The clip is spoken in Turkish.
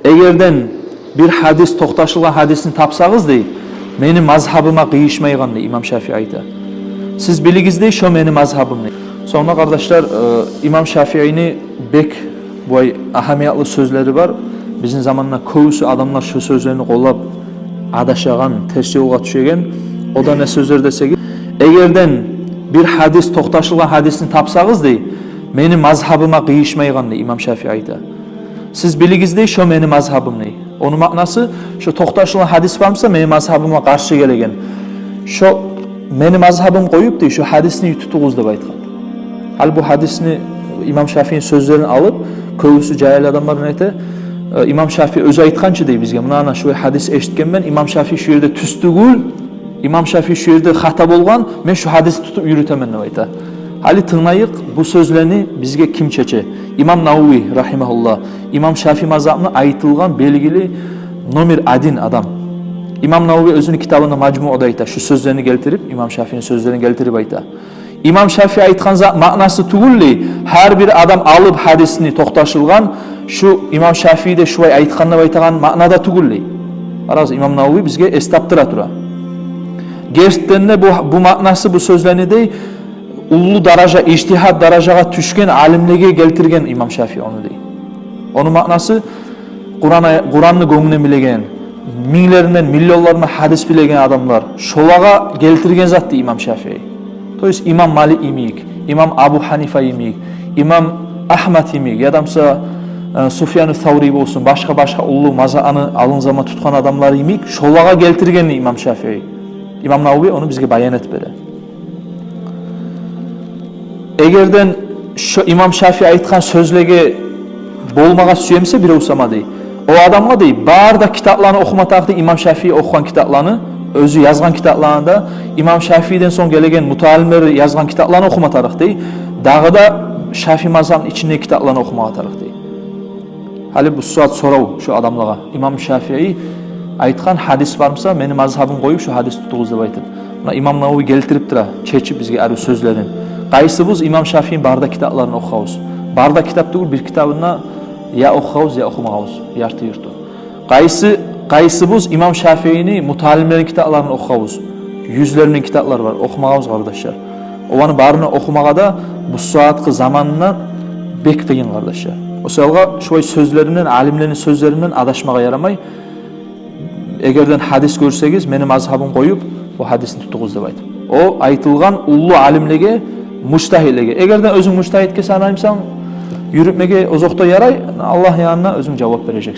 Egerden bir hadis toxtaşılgan hadisini tapsağız dey, meni mazhabıma kıyışmaygan dey İmam Şafii ayta. Siz biligizde şu meni mazhabım dey. Sonra kardeşler İmam Şafii'ni bek boy ahamiyatlı sözleri var. Bizim zamanla köysü adamlar şu sözlerini qollap adaşagan, ters yolga düşegen. O da ne sözler desek? Egerden bir hadis toxtaşılgan hadisini tapsağız dey, meni mazhabıma kıyışmaygan dey İmam Şafii ayta. Siz biligizde şu meni mazhabım dey. Onun manası şu toxtaşılgan hadis varsa meni mazhabıma karşı gelegen. Şu meni mazhabım koyup dey şu hadisini tutuguz dep aytkan. Hal bu hadisini İmam Şafii'nin sözlerini alıp köysü cahil adamların ayta İmam Şafii öz aytkançı dey bizge. Mına şu hadis eşitken ben İmam Şafii şu yerde tüstügül, İmam Şafii şu yerde hata bolgan, men şu hadisi tutup yürütemen dep ayta. Hali tığnayık bu sözlerini bizge kim çeçe? İmam Nawawi rahimahullah. İmam Şafii mazhabına aytılgan belgili nomer adin adam. İmam Nawawi özünün kitabında Majmu'da ayta. Şu sözlerini geltirip İmam Şafii'nin sözlerini geltirip ayta. İmam Şafii aytkan manası tugulli her bir adam alıp hadisini toxtaşılgan şu İmam Şafii de şu aytkanına aytagan manada tugulli. Araz İmam Nawawi bizge estaptıra tura. Gerçekten bu manası bu sözlerini de ullu daraja, ijtihad darajaga düşken alimlege geltirgen İmam Şafii onu dey. Onun manası Kur'an'ı göңүнөн bilegen, minglerinden, milyonlarına hadis bilegen adamlar şolaga geltirgen zat dey İmam Şafii. To есть İmam Malik imik, İmam Abu Hanifa imik, İmam Ahmad imik, yadamsa Sufyan-ı Thavri bolsun, başka ullu mazhabını alın zaman tutkan adamlar imik, şolaga geltirgen İmam Şafii. İmam Nawawi onu bizge bayan et bere. Egerden şu İmam Şafii aytkan sözlege bolmaga süyemse bir usama dey. O adamga dey, barda kitaplarını okumatak dey İmam Şafii okugan kitaplarını, özü yazgan kitaplarında İmam Şafii'den son gelegen mutalimleri yazgan kitaplarını okumatarık dey. Dağı da Şafii mazhabının içinde kitaplarını okumatarık dey. Hali bu suat sorav şu adamlaga. İmam Şafii aytkan hadis varmsa meni mazhabım koyup şu hadis tutuguz dep aytıp. Buna İmam Nawawi geltirip tura, çeçip bizge arı sözlerin. Qaysыбыз İmam Şafii'nin barda kitaplarını okuyabız. Barda kitap değil bir kitabına ya okuyabız ya okumagabız. Yartı yurtu. Qaysыбыз İmam Şafii'nin mutalimlerin kitaplarını okuyabız. Yüzlerinin kitapları var. Okumagabız kardeşler. Ovanı barını okumaga da bu saatki zamanına bek kıyın kardeşler. O salga şoy sözlerinden, alimlerin sözlerinden adaşmaga yaramay. Egerden hadis görsegiz, meni mazhabım koyup o hadisini tutuguz dep aytıp. O aytılgan ullu alimlege mujtahidlege. Egerden özün mujtahidke sanaymsan, yürütmege ozokta yaray, Allah yanına özün cevap vereceksin.